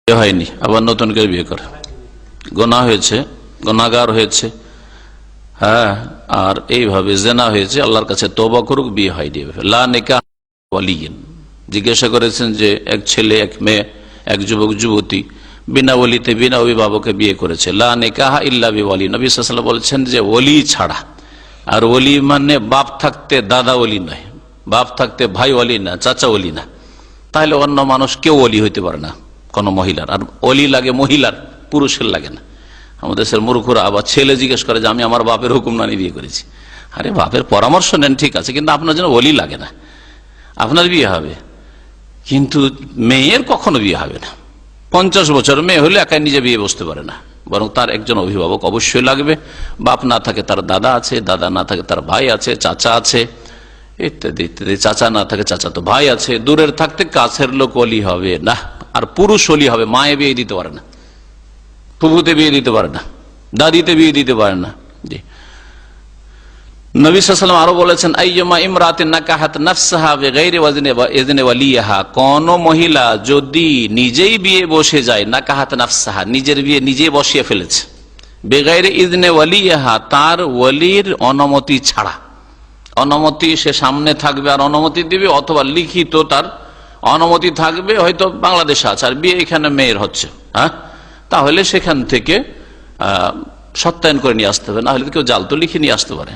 হয়নি, আবার নতুন করে বিয়ে করে, গুনাহ হয়েছে, গুনাহগার হয়েছে, হ্যাঁ, আর এইভাবে জেনা হয়েছে, আল্লাহর কাছে তওবা করুক, বিয়ে হয়নি। লা নিকাহ ওয়ালিয়িন, জিজ্ঞাসা করেছেন যে এক ছেলে এক মেয়ে এক যুবক যুবতী বিনা ওলিতে বিনা অভিভাবকে বিয়ে করেছে, লা নিকাহ ইল্লা বিওয়ালি, নবী সাল্লাল্লাহু আলাইহি ওয়াসাল্লাম বলেছেন যে ওলি ছাড়া। আর ওলি মানে বাপ থাকতে দাদা ওলি নয়, বাপ থাকতে ভাই ওলি না, চাচা ওলি না। তাহলে অন্য মানুষ কেউ ওলি হইতে পারে না কোন মহিলার। আর ওলি লাগে মহিলার, পুরুষের লাগে না। আমাদের দেশের মূর্খরা আবার ছেলে জিজ্ঞেস করে যে আমি আমার বাপের হুকুম না নিয়ে বিয়ে করেছি। আরে বাপের পরামর্শ নেন, ঠিক আছে, কিন্তু আপনার জন্য ওলি লাগে না। আপনার বিয়ে হবে, কিন্তু মেয়ের কখনো বিয়ে হবে না। 50 বছর মেয়ে হলে একাই নিজে বিয়ে বসতে পারে না, বরং তার একজন অভিভাবক অবশ্যই লাগবে। বাপ না থাকে তার দাদা আছে, দাদা না থাকে তার ভাই আছে, চাচা আছে, ইত্যাদি ইত্যাদি। চাচা না থাকে চাচা তো ভাই আছে। দূরের থাকতে কাছের লোক ওলি হবে না। আর পুরুষ ওলি হবে, মায়ে বিয়ে দিতে পারে না, ফুফুতে বিয়ে দিতে পারে না, দাদিতে বিয়ে দিতে পারে না। জি, নবী সাল্লাল্লাহু আলাইহি ওয়াসাল্লাম আরো বলেছেন, আইয়ুমা ইমরাতিন নাকাহাত নাফসাহা বিগাইরি ইযনি ওয়ালিহা, কোন মহিলা যদি নিজেই বিয়ে বসে যায়, নাকাহাত নাফসাহা, নিজের বিয়ে নিজেই বসিয়ে ফেলেছে, বিগাইরি ইযনি ওয়ালিহা, তার ওয়ালির অনুমতি ছাড়া। অনুমতি সে সামনে থাকবে আর অনুমতি দিবে, অথবা লিখিত তার অনুমতি থাকবে, হয়তো বাংলাদেশে আছে আর বিয়ে এখানে মেয়ের হচ্ছে, হ্যাঁ, তাহলে সেখান থেকে সত্যায়ন করে নিয়ে আসতে হবে। না হলে কেউ জাল তো লিখে নিয়ে আসতে পারে।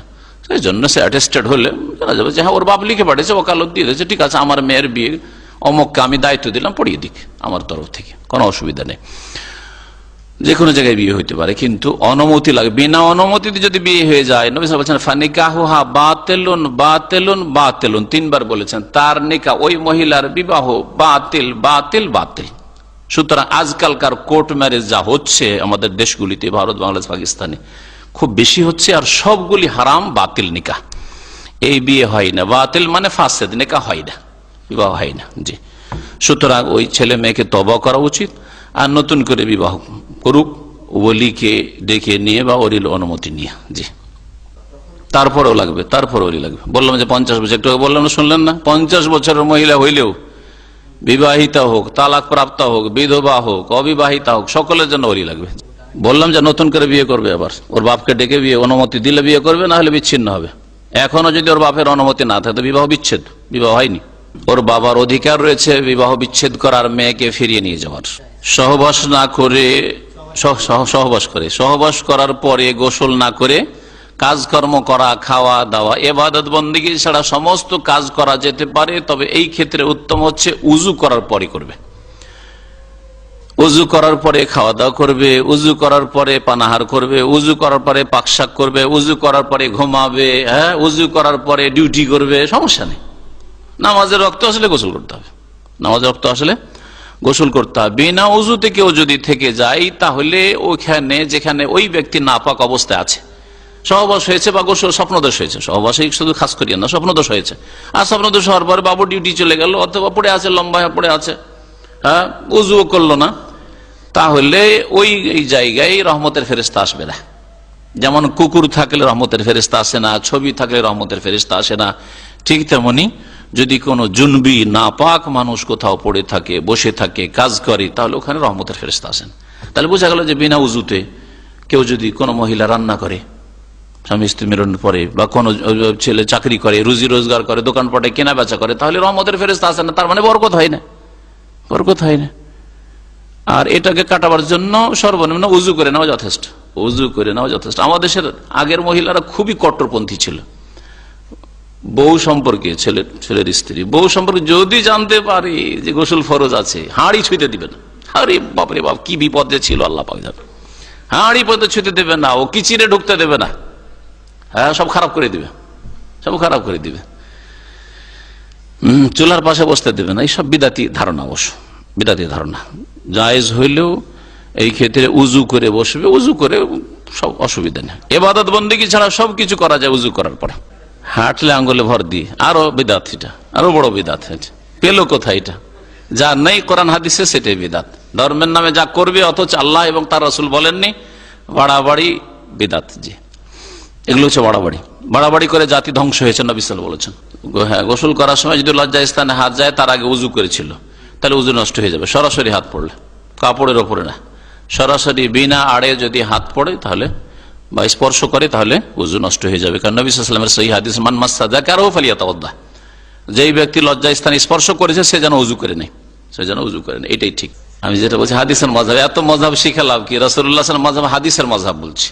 সেই জন্য সে অ্যাটেস্টেড হলে জানা যাবে যে হ্যাঁ ওর বাপ লিখে পাঠিয়েছে, ওকালত দিয়ে দিয়েছে, ঠিক আছে আমার মেয়ের বিয়ে অমুককে আমি দায়িত্ব দিলাম, পড়িয়ে দিক আমার তরফ থেকে, কোনো অসুবিধা নেই। যে কোনো জায়গায় বিয়ে হইতে পারে, কিন্তু অনুমতি লাগে। বিনা অনুমতিতে যদি বিয়ে হয়ে যায়, নবী সাল্লাল্লাহু আলাইহি ওয়াসাল্লাম বলেছেন ফানিকাহুহা বাতিলুন বাতিলুন বাতিলুন, 3 বার বলেছেন, তার নিকাহ ওই মহিলার বিবাহ বাতিল বাতিল বাতিল। সুতরাং আজকালকার কোর্ট ম্যারেজ যা হচ্ছে আমাদের দেশগুলিতে, ভারত, বাংলাদেশ, পাকিস্তানে খুব বেশি হচ্ছে, আর সবগুলি হারাম, বাতিল নিকাহ। এই বিয়ে হয় না, বাতিল মানে ফাসেদ, নিকাহ হয় না, বিবাহ হয় না। জি, সুতরাং ওই ছেলে মেয়েকে তওবা করা উচিত, আর নতুন করে বিবাহ করুক, ওলিকে ডেকে নিয়ে বা ওলির অনুমতি নিয়ে। জি, তারপরেও লাগবে, তারপরে ওলি লাগবে। বললাম যে 50 বছর, একটু বললাম না, শুনলেন না? 50 বছরের মহিলা হইলেও, বিবাহিতা হোক, তালাক প্রাপ্ত হোক, বিধবা হোক, অবিবাহিতা হোক, সকলের জন্য ওলি লাগবে। বললাম যে নতুন করে বিয়ে করবে, আবার ওর বাপকে ডেকে বিয়ে অনুমতি দিলে বিয়ে করবে, না হলে বিচ্ছিন্ন হবে। এখনো যদি ওর বাপের অনুমতি না থাকে তো বিবাহ বিচ্ছেদ, বিবাহ হয়নি। ওর বাবার অধিকার রয়েছে বিবাহ বিচ্ছেদ করার, মেয়েকে ফিরিয়ে নিয়ে যাওয়ার। সহবাস না করে, সহবাস করার পরে গোসল না করে কাজকর্ম করা, খাওয়া দাওয়া, ইবাদত বন্দেগী ছাড়া সমস্ত কাজ করা যেতে পারে, তবে এই ক্ষেত্রে উত্তম হচ্ছে উযু করার পরে করবে। উযু করার পরে খাওয়া দাওয়া করবে, উযু করার পরে পানাহার করবে, উযু করার পরে পাকশাক করবে, উযু করার পরে ঘুমাবে, হ্যাঁ, উযু করার পরে ডিউটি করবে, সমস্যা নেই। নামাজের রক্ত আসলে গোসল করতে হবে, নামাজের রক্ত আসলে গোসল করতে হবে। বিনা উযুতে কেউ যদি থেকে যায়, তাহলে ওইখানে যেখানে ওই ব্যক্তি নাপাক অবস্থায় আছে, সহবাস হয়েছে বা গোসল স্বপ্নদোষ হয়েছে, সহবাসে শুধু খাস করিয়া না, স্বপ্নদোষ হয়েছে, আর স্বপ্নদোষ হওয়ার পরে বাবু ডিউটি চলে গেল, অথবা পড়ে আছে, লম্বা পড়ে আছে, হ্যাঁ, উযুও করলো না, তাহলে ওই জায়গায় রহমতের ফেরেশতা আসবে না। যেমন কুকুর থাকলে রহমতের ফেরেশতা আসে না, ছবি থাকলে রহমতের ফেরেশতা আসে না, ঠিক তেমনি যদি কোনো জুনবি নাপাক মানুষ কোথাও পড়ে থাকে, বসে থাকে, কাজ করে, তাহলে ওখানে রহমতের ফেরেশতা আসেন। তাহলে বোঝা গেল যে বিনা উযুতে কেউ যদি কোনো মহিলা রান্না করে স্বামী স্ত্রী মিলনের পরে, বা কোনো ছেলে চাকরি করে, রুজি রোজগার করে, দোকানপাটে কেনা বেচা করে, তাহলে রহমতের ফেরেশতা আসে না, তার মানে বরকত হয় না, বরকত হয় না। আর এটাকে কাটাবার জন্য সর্বনিম্ন উযু করে নেওয়া যথেষ্ট, উযু করে নেওয়া যথেষ্ট। আমাদের দেশের আগের মহিলারা খুবই কট্টরপন্থী ছিল। বউ সম্পর্কে, ছেলের স্ত্রী বউ সম্পর্কে যদি জানতে পারে যে গোসল ফরজ আছে, হাঁড়ি ছুঁতে দিবে না। আরে বাপরে বাপ, কি বিপদে ছিল আল্লাহ পাক জানে। হাঁড়ি পর্যন্ত ছুঁতে দেবে না, ও কিচেনে ঢুকতে দেবে না, হ্যাঁ, সব খারাপ করে দিবে, সব খারাপ করে দিবে। চুলার পাশে বসতে দেবে না। এইসব বিদাতি ধারণা, অবশ্য বিদাতি ধারণা। জায়েজ হইলেও এই ক্ষেত্রে উযু করে বসবে, উযু করে সব অসুবিধা নেই। ইবাদত বন্দেগী ছাড়া সবকিছু করা যায় উযু করার পরে। হাঁটলে আঙ্গুলে ভর দিয়ে, আরো বিদাত, এটা আরো বড় বিদাত। পেলো কোথায় এটা? যা নেই কোরআন হাদিসে সেটাই বিদাত। ধর্মের নামে যা করবে অথচ আল্লাহ এবং তার রাসূল বলেননি, বাড়াবাড়ি বিদাত। জি, এগুলো হচ্ছে বাড়াবাড়ি। বাড়াবাড়ি করে জাতি ধ্বংস হয়েছে, নবী সাল্লাল্লাহু আলাইহি ওয়াসাল্লাম বলেছেন। হ্যাঁ, গোসল করার সময় যদি লজ্জা স্থানে হাত যায়, তার আগে উযু করেছিল, তাহলে উযু নষ্ট হয়ে যাবে সরাসরি হাত পড়লে। কাপড়ের ওপরে না, সরাসরি বিনা আড়ে যদি হাত পড়ে তাহলে বা স্পর্শ করে তাহলে ওযু নষ্ট হয়ে যাবে। কারণ নবী সাল্লাল্লাহু আলাইহি ওয়াসাল্লামের সহিহ হাদিস, মান মাসসা যাকারাহু ফালিয়াতাওয়াদ্দা, যেই ব্যক্তি লজ্জা স্থান স্পর্শ করেছে সে যেন ওযু করে নেয়, এটাই ঠিক। আমি যেটা বলছি হাদিসের মাযহাব, এত মাযহাব শিখে লাভ কি? রাসূলুল্লাহ সাল্লাল্লাহু আলাইহি ওয়াসাল্লাম মাযহাব হাদিসের মাযহাব বলছি।